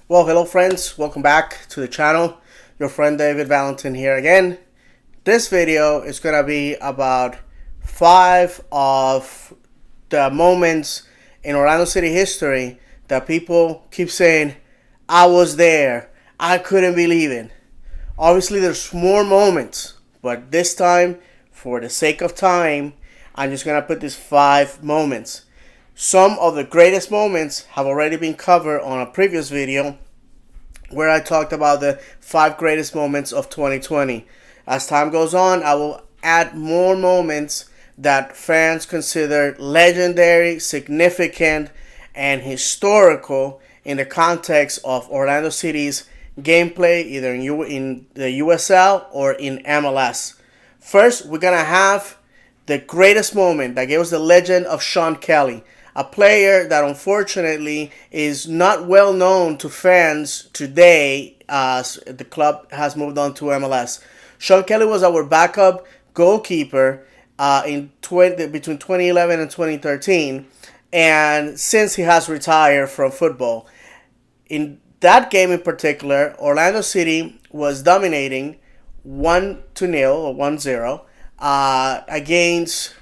Well, hello friends, welcome back to the channel. Your friend David Valentin here again. This video is going to be about 5 of the moments in Orlando City history that people keep saying, I was there, I couldn't believe it. Obviously there's more moments, but this time, for the sake of time, I'm just going to put these 5 moments. Some of the greatest moments have already been covered on a previous video where I talked about the 5 greatest moments of 2020. As time goes on, I will add more moments that fans consider legendary, significant, and historical in the context of Orlando City's gameplay, either in the USL or in MLS. First, we're going to have the greatest moment that gave us the legend of Sean Kelly, a player that unfortunately is not well known to fans today as the club has moved on to MLS. Sean Kelly was our backup goalkeeper between 2011 and 2013, and since he has retired from football. In that game in particular, Orlando City was dominating 1-0 or 1-0 against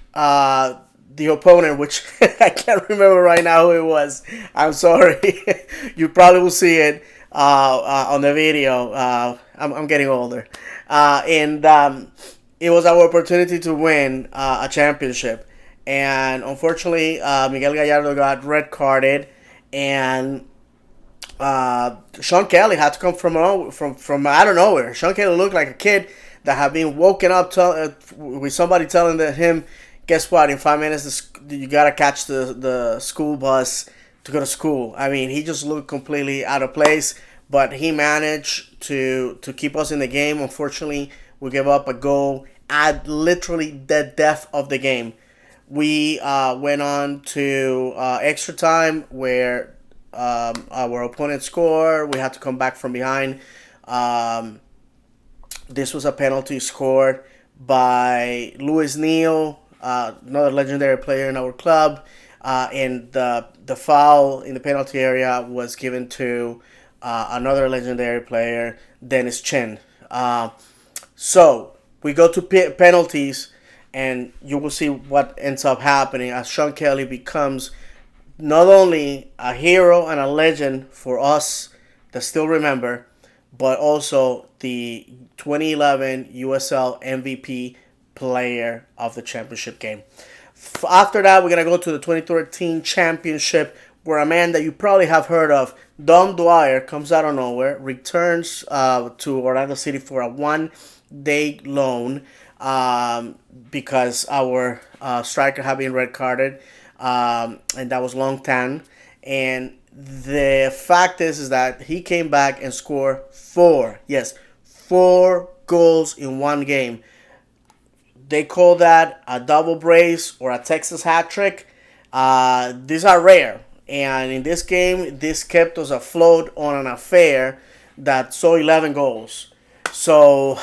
the opponent, which I can't remember right now who it was. I'm sorry. You probably will see it on the video. I'm getting older. And it was our opportunity to win a championship. And unfortunately, Miguel Gallardo got red carded, and Sean Kelly had to come from out of nowhere. Sean Kelly looked like a kid that had been woken up with somebody telling him, guess what, in 5 minutes you gotta catch the school bus to go to school. I mean, he just looked completely out of place, but he managed to keep us in the game. Unfortunately, we gave up a goal at literally the death of the game. We went on to extra time where our opponent scored. We had to come back from behind. This was a penalty scored by Luis Neal, another legendary player in our club, and the foul in the penalty area was given to another legendary player, Dennis Chen. So we go to penalties, and you will see what ends up happening as Sean Kelly becomes not only a hero and a legend for us that still remember, but also the 2011 USL MVP player of the championship game. After that, we're going to go to the 2013 championship, where a man that you probably have heard of, Dom Dwyer, comes out of nowhere, returns to Orlando City for a one-day loan because our striker had been red carded, and that was Long Tan. And the fact is that he came back and scored 4 goals in one game. They call that a double brace or a Texas hat trick. These are rare. And in this game, this kept us afloat on an affair that saw 11 goals. So,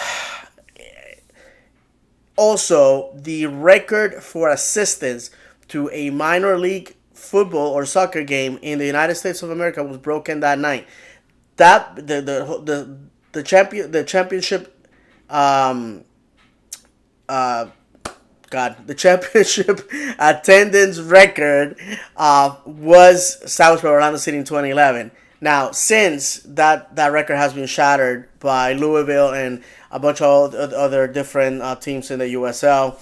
also, the record for assistance to a minor league football or soccer game in the United States of America was broken that night. That the championship the championship attendance record was established by Orlando City in 2011. Now, since that record has been shattered by Louisville and a bunch of other different teams in the USL,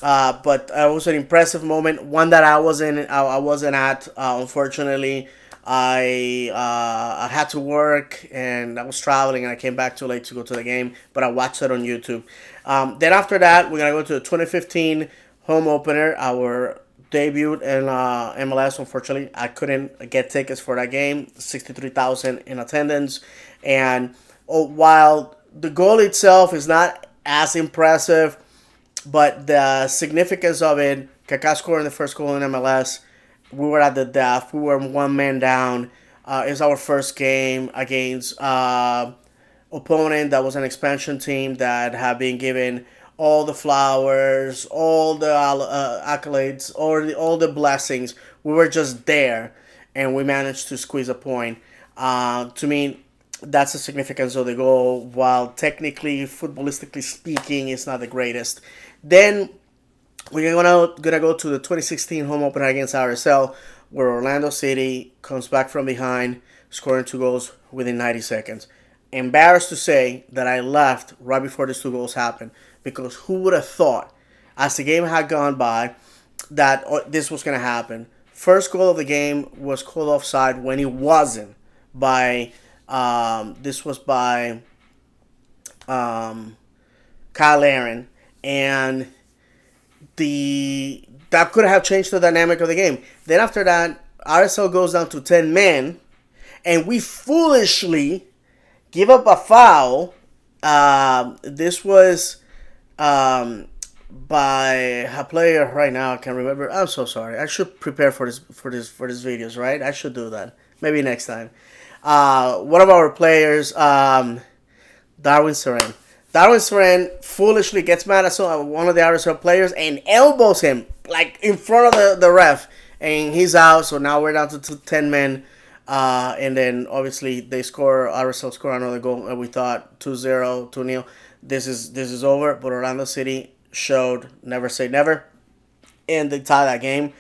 but it was an impressive moment, one that I wasn't at. Unfortunately, I had to work and I was traveling and I came back too late to go to the game, but I watched it on YouTube. Then after that, we're gonna go to the 2015 home opener, our debut in MLS. Unfortunately, I couldn't get tickets for that game. 63,000 in attendance, and while the goal itself is not as impressive, but the significance of it, Kaká scoring the first goal in MLS. We were at the death. We were one man down. It was our first game against opponent that was an expansion team that had been given all the flowers, all the accolades, all the blessings. We were just there, and we managed to squeeze a point. To me, that's the significance of the goal. While technically, footballistically speaking, it's not the greatest. Then we're gonna go to the 2016 home opener against RSL, where Orlando City comes back from behind, scoring 2 goals within 90 seconds. Embarrassed to say that I left right before these 2 goals happened, because who would have thought, as the game had gone by, that this was gonna happen? First goal of the game was called offside when it wasn't by. This was by Kyle Aaron, and that could have changed the dynamic of the game. Then after that, RSL goes down to 10 men, and we foolishly give up a foul. This was by a player right now. I can't remember. I'm so sorry. I should prepare for this videos, right? I should do that. Maybe next time. One of our players, Darwin Seren. Darwin Seren foolishly gets mad at one of the RSL players and elbows him like in front of the ref, and he's out. So now we're down to 10 men. And then obviously RSL score another goal, and we thought 2-0, 2-0. This is over. But Orlando City showed never say never, and they tie that game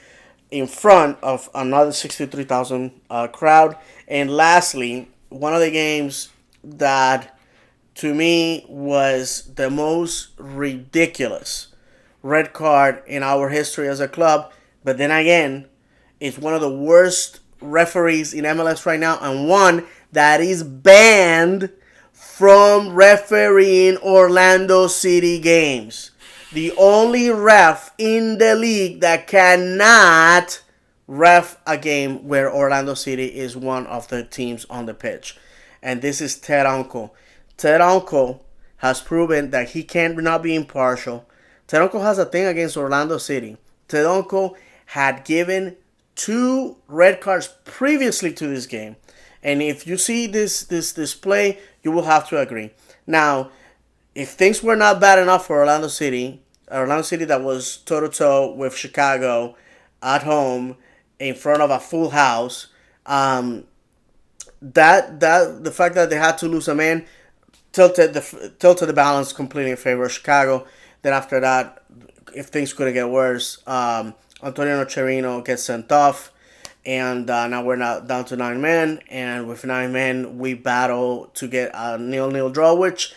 in front of another 63,000 crowd. And lastly, one of the games that to me was the most ridiculous red card in our history as a club. But then again, it's one of the worst referees in MLS right now, and one that is banned from refereeing Orlando City games. The only ref in the league that cannot ref a game where Orlando City is one of the teams on the pitch. And this is Ted Uncle. Ted Uncle has proven that he cannot be impartial. Ted Uncle has a thing against Orlando City. Ted Uncle had given 2 red cards previously to this game. And if you see this play, you will have to agree. Now, if things were not bad enough for Orlando City that was toe-to-toe with Chicago at home in front of a full house, the fact that they had to lose a man tilted the balance completely in favor of Chicago. Then after that, if things couldn't get worse, Antonio Nocerino gets sent off, and now we're now down to 9 men. And with 9 men, we battle to get a 0-0 draw, which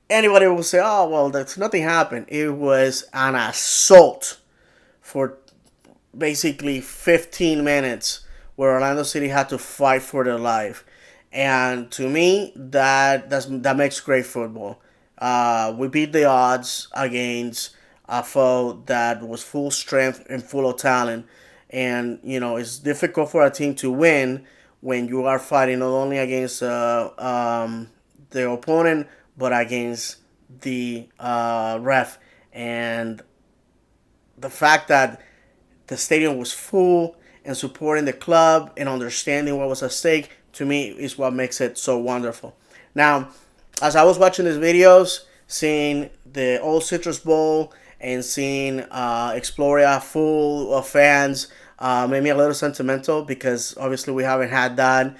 anybody will say, oh, well, that's nothing happened. It was an assault for basically 15 minutes where Orlando City had to fight for their life. And to me, that makes great football. We beat the odds against a foe that was full strength and full of talent. And, it's difficult for a team to win when you are fighting not only against the opponent, but against the ref. And the fact that the stadium was full and supporting the club and understanding what was at stake, to me, is what makes it so wonderful. Now, as I was watching these videos, seeing the old Citrus Bowl and seeing Exploria full of fans made me a little sentimental, because obviously we haven't had that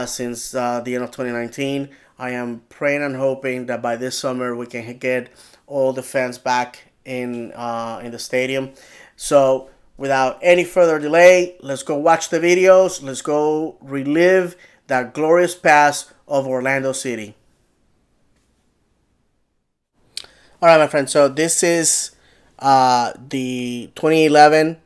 since the end of 2019. I am praying and hoping that by this summer we can get all the fans back in the stadium. So without any further delay, let's go watch the videos. Let's go relive that glorious past of Orlando City. All right, my friends. So this is the 2011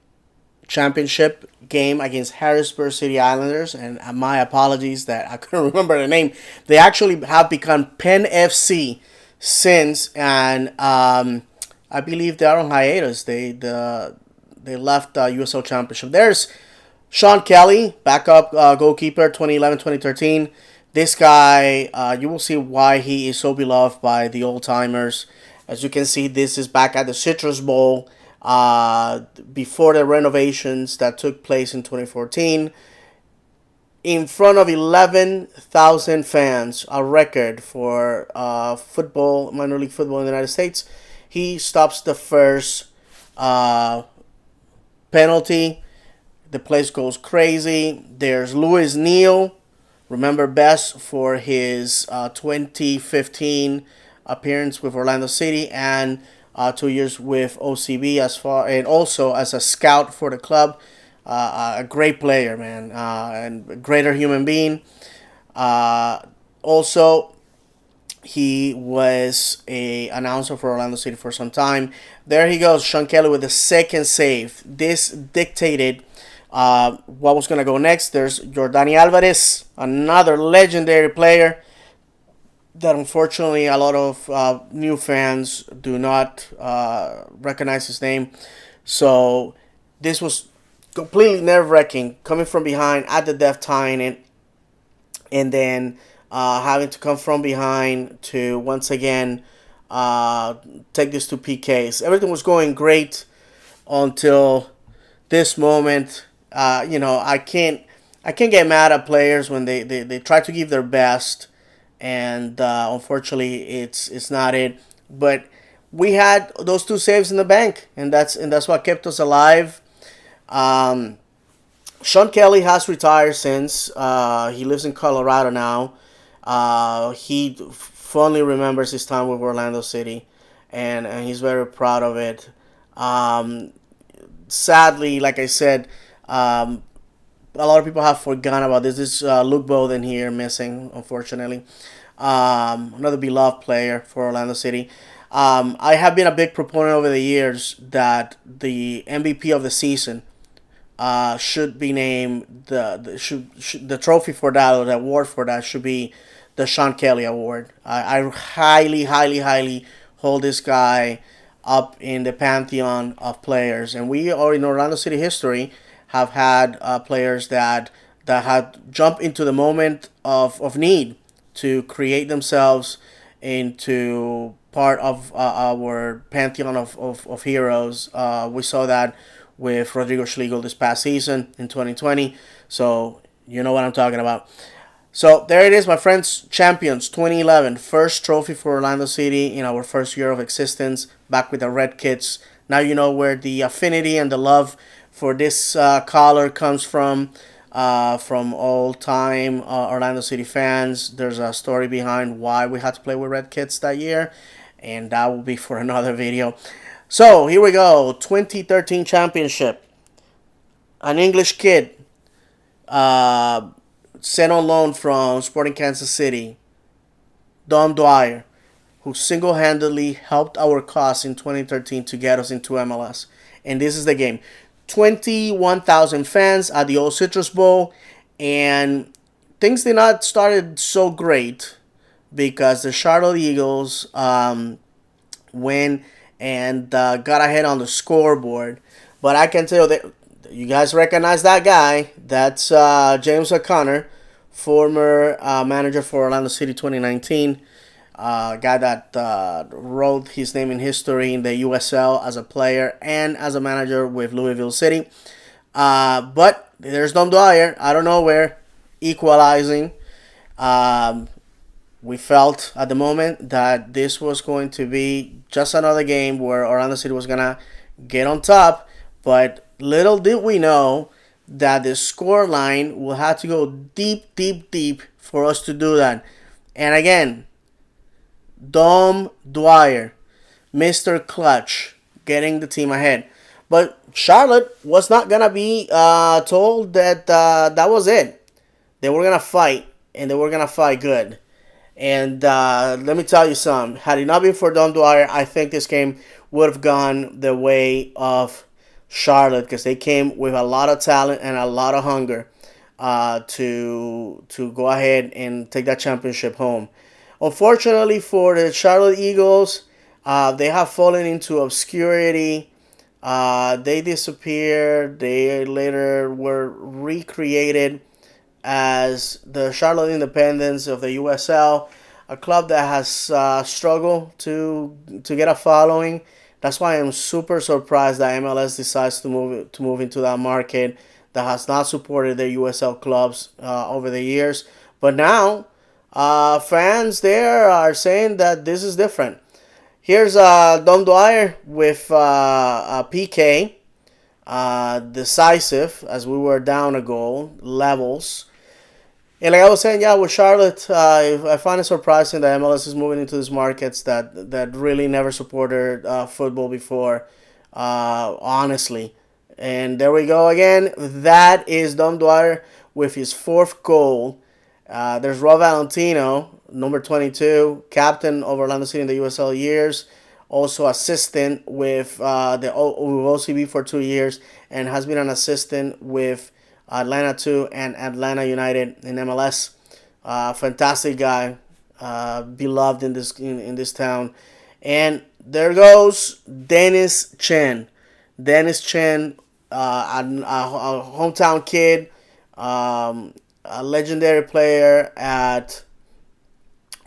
championship game against Harrisburg City Islanders, and my apologies that I couldn't remember the name. They actually have become Penn FC since, and I believe they are on hiatus. They left USL Championship. There's Sean Kelly, backup goalkeeper, 2011-2013. This guy, you will see why he is so beloved by the old-timers. As you can see, this is back at the Citrus Bowl before the renovations that took place in 2014. In front of 11,000 fans, a record for football, minor league football in the United States. He stops the first penalty. The place goes crazy. There's Louis Neal remember best for his 2015 appearance with Orlando City and 2 years with OCB and also as a scout for the club. A great player, man, and a greater human being. Uh, Also, he was a announcer for Orlando City for some time. There he goes, Sean Kelly with the second save. This dictated what was going to go next. There's Jordani Alvarez, another legendary player that unfortunately a lot of new fans do not recognize his name. So this was completely nerve-wracking, coming from behind at the death, tying it, and then having to come from behind to once again take this to PKs. Everything was going great until this moment. I can't get mad at players when they try to give their best, and unfortunately it's not it. But we had those two saves in the bank, and that's what kept us alive. Um, Sean Kelly has retired since. He lives in Colorado now. He fondly remembers his time with Orlando City, and he's very proud of it. Um, Sadly, like I said, a lot of people have forgotten about this. This is Luke Bowden here missing, unfortunately. Another beloved player for Orlando City. I have been a big proponent over the years that the MVP of the season should be named the trophy for that, or the award for that should be the Sean Kelly Award. I highly, highly, highly hold this guy up in the pantheon of players, and we are in Orlando City history have had players that had jumped into the moment of need to create themselves into part of our pantheon of heroes. We saw that with Rodrigo Schlegel this past season in 2020. So you know what I'm talking about. So there it is, my friends. Champions 2011. First trophy for Orlando City in our first year of existence. Back with the Red Kits. Now you know where the affinity and the love for this color comes from old time Orlando City fans. There's a story behind why we had to play with Red Kits that year, and that will be for another video. So here we go, 2013 championship. An English kid uh, sent on loan from Sporting Kansas City, Dom Dwyer, who single-handedly helped our cause in 2013 to get us into MLS. And this is the game. 21,000 fans at the Old Citrus Bowl, and things did not started so great because the Charlotte Eagles went and got ahead on the scoreboard. But I can tell you that you guys recognize that guy. That's James O'Connor, former manager for Orlando City 2019. Guy that wrote his name in history in the USL as a player and as a manager with Louisville City. But there's Dom Dwyer out of nowhere, equalizing. We felt at the moment that this was going to be just another game where Orlando City was going to get on top. But little did we know that the score line will have to go deep, deep, deep for us to do that. And again, Dom Dwyer, Mr. Clutch, getting the team ahead. But Charlotte was not going to be told that that was it. They were going to fight, and they were going to fight good. And let me tell you something. Had it not been for Dom Dwyer, I think this game would have gone the way of Charlotte, because they came with a lot of talent and a lot of hunger to go ahead and take that championship home. Unfortunately for the Charlotte Eagles, they have fallen into obscurity. They disappeared. They later were recreated as the Charlotte Independence of the USL, a club that has struggled to get a following. That's why I'm super surprised that MLS decides to move into that market that has not supported their USL clubs over the years. But now, fans there are saying that this is different. Here's Dom Dwyer with a PK, decisive as we were down a goal, levels. And like I was saying, yeah, with Charlotte, I find it surprising that MLS is moving into these markets that really never supported football before, honestly. And there we go again. That is Dom Dwyer with his fourth goal. There's Rob Valentino, number 22, captain of Orlando City in the USL years, also assistant with with OCB for 2 years, and has been an assistant with Atlanta 2 and Atlanta United in MLS. Fantastic guy, beloved in this town. And there goes Dennis Chen. Dennis Chen, a hometown kid, a legendary player at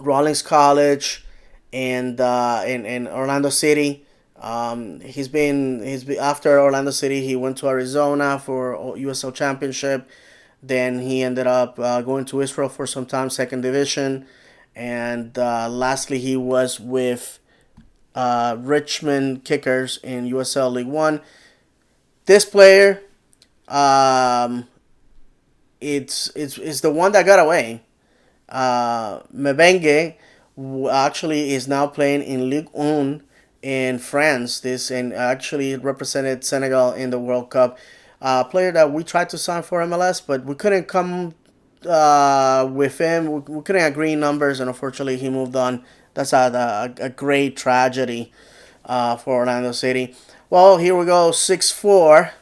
Rawlings College and in Orlando City. He's been after Orlando City. He went to Arizona for USL Championship. Then he ended up going to Israel for some time, second division, and lastly he was with Richmond Kickers in USL League One. This player, um, it's the one that got away. Mebenge actually is now playing in Ligue 1 in France. This and actually represented Senegal in the World Cup. Player that we tried to sign for MLS, but we couldn't come with him. We couldn't agree numbers, and unfortunately, he moved on. That's a great tragedy for Orlando City. Well, here we go, 6-4.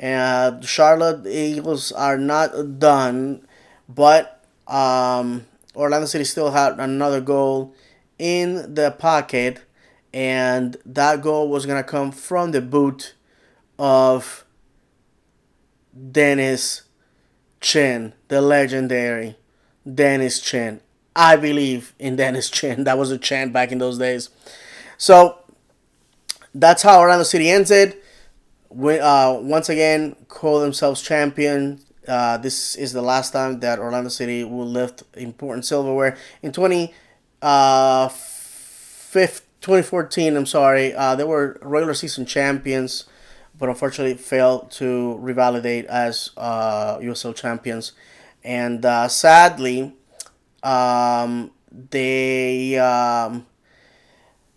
And Charlotte Eagles are not done, but Orlando City still had another goal in the pocket, and that goal was gonna come from the boot of Dennis Chen, the legendary Dennis Chen. I believe in Dennis Chen. That was a chant back in those days. So that's how Orlando City ends it. Once again, call themselves champion. This is the last time that Orlando City will lift important silverware. In 2014, I'm sorry, they were regular season champions, but unfortunately failed to revalidate as USL champions. And sadly, um, they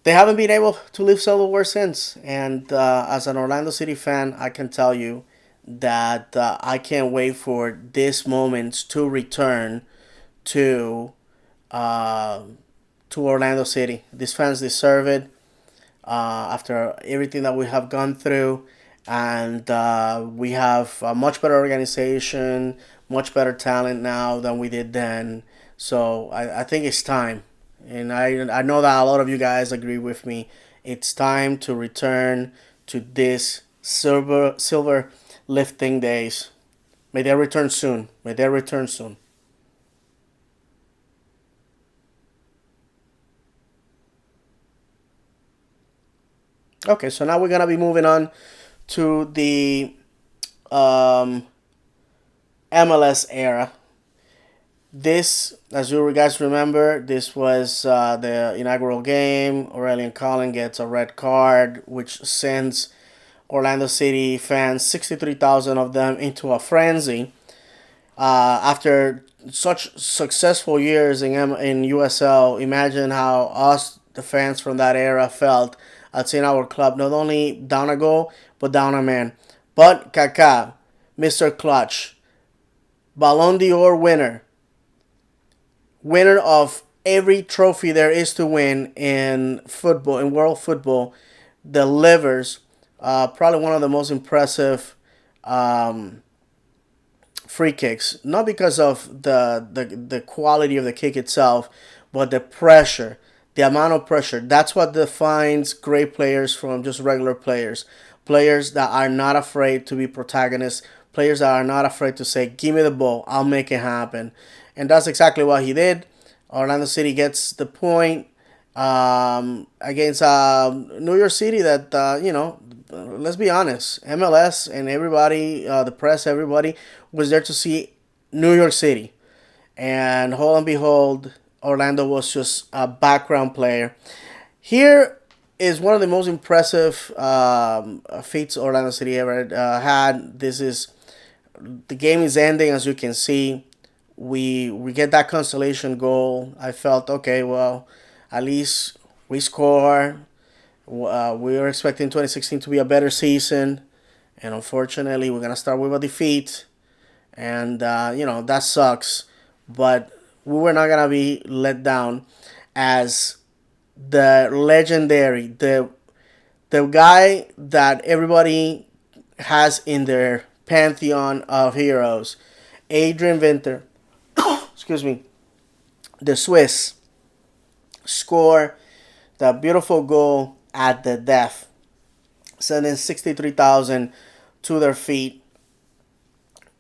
they haven't been able to live silverware since. And as an Orlando City fan, I can tell you that I can't wait for this moment to return to uh, to Orlando City. These fans deserve it after everything that we have gone through, and we have a much better organization, much better talent now than we did then. So I think it's time, and I know that a lot of you guys agree with me. It's time to return to this silver lifting days. May they return soon. May they return soon. Okay, so now we're gonna be moving on to the um, MLS era. This, as you guys remember, this was the inaugural game. Aurelian Collin gets a red card, which sends Orlando City fans, 63,000 of them, into a frenzy. After such successful years in USL, imagine how us, the fans from that era, felt at seeing our club not only down a goal, but down a man. But Kaká, Mr. Clutch, Ballon d'Or winner, winner of every trophy there is to win in football, in world football, delivers probably one of the most impressive um, free kicks. Not because of the quality of the kick itself, but the pressure, the amount of pressure. That's what defines great players from just regular players. Players that are not afraid to be protagonists. Players that are not afraid to say, "Give me the ball, I'll make it happen." And that's exactly what he did. Orlando City gets the point against New York City. That let's be honest, MLS and everybody, the press, everybody was there to see New York City, and lo and behold, Orlando was just a background player. Here is one of the most impressive feats Orlando City ever had. The game is ending, as you can see. we get that consolation goal. I felt okay. Well, at least we score. We were expecting 2016 to be a better season, and unfortunately, we're gonna start with a defeat, and that sucks. But we were not gonna be let down, as the legendary, the guy that everybody has in their pantheon of heroes, Adrian Winter, excuse me, the Swiss, score the beautiful goal at the death, sending 63,000 to their feet.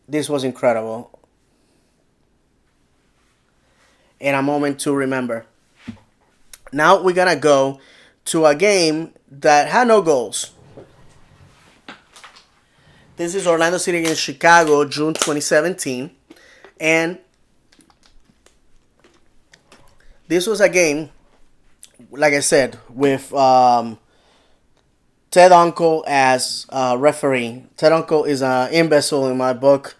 This was incredible, and a moment to remember. Now we're gonna go to a game that had no goals. This is Orlando City against Chicago, June 2017. And this was a game, like I said, with Ted Uncle as referee. Ted Uncle is an imbecile in my book.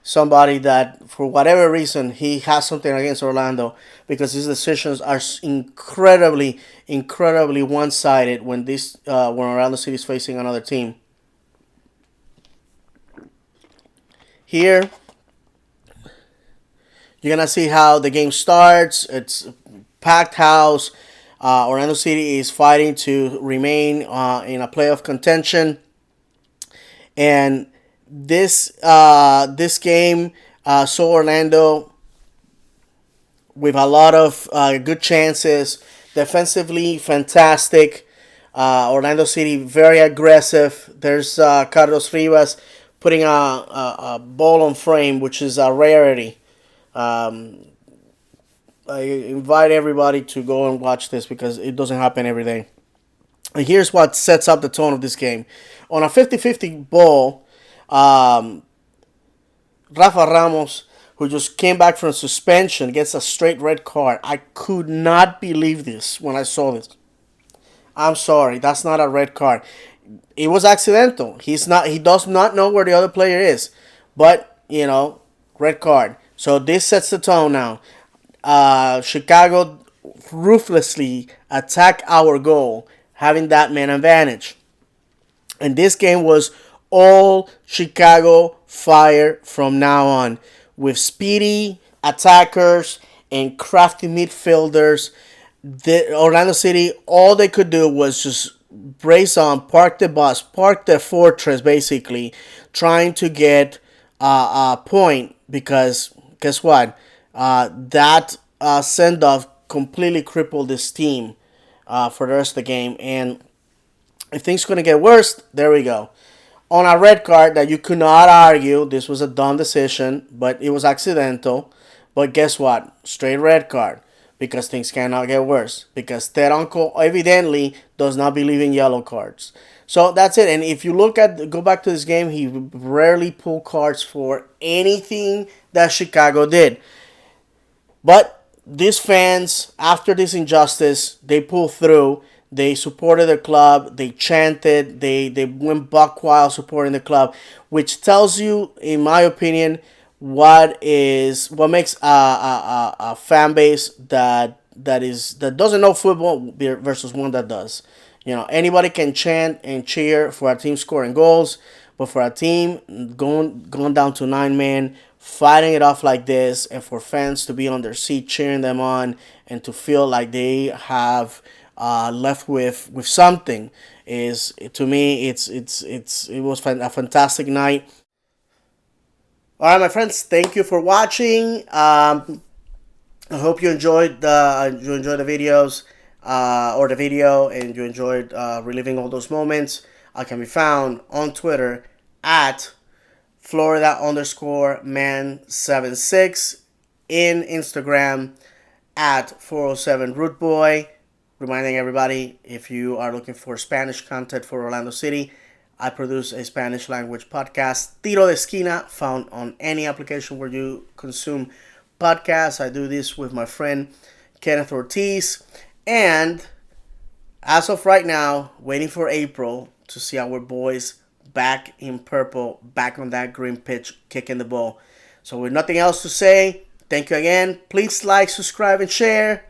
Somebody that, for whatever reason, he has something against Orlando, because his decisions are incredibly, incredibly one-sided when Orlando City is facing another team. Here, you're gonna see how the game starts. It's a packed house. Orlando City is fighting to remain in a playoff contention, and this game saw Orlando with a lot of good chances. Defensively, fantastic. Orlando City very aggressive. There's Carlos Rivas putting a ball on frame, which is a rarity. I invite everybody to go and watch this because it doesn't happen every day. And here's what sets up the tone of this game. On a 50-50 ball, Rafa Ramos, who just came back from suspension, gets a straight red card. I could not believe this when I saw this. I'm sorry, that's not a red card. It was accidental. He does not know where the other player is. But, red card. So this sets the tone now. Chicago ruthlessly attack our goal, having that man advantage. And this game was all Chicago fire from now on, with speedy attackers and crafty midfielders. The Orlando City, all they could do was just brace on, park the bus, park the fortress, basically, trying to get a point, because guess what? That send-off completely crippled this team for the rest of the game. And if things going to get worse, there we go. On a red card that you could not argue, this was a dumb decision, but it was accidental. But guess what? Straight red card, because things cannot get worse. Because Ted Uncle evidently does not believe in yellow cards. So that's it. And if you go back to this game, he rarely pulled cards for anything that Chicago did. But these fans, after this injustice, they pulled through. They supported the club. They chanted. They went buck wild supporting the club, which tells you, in my opinion, what makes a fan base that doesn't know football versus one that does. Anybody can chant and cheer for a team scoring goals, but for a team going down to 9 men, fighting it off like this, and for fans to be on their seat cheering them on and to feel like they have left with something, is, to me, it was a fantastic night. All right, my friends, thank you for watching. I hope you enjoyed the videos or the video, and you enjoyed reliving all those moments. I can be found on Twitter at Florida_man76, in Instagram at 407rootboy. Reminding everybody, if you are looking for Spanish content for Orlando City, I produce a Spanish language podcast, Tiro de Esquina, found on any application where you consume podcasts. I do this with my friend Kenneth Ortiz. And as of right now, waiting for April to see our boys back in purple, back on that green pitch, kicking the ball. So with nothing else to say, Thank you again. Please like, subscribe, and share.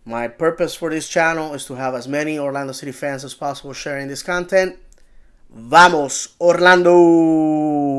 My purpose for this channel is to have as many Orlando City fans as possible sharing this content. Vamos, Orlando!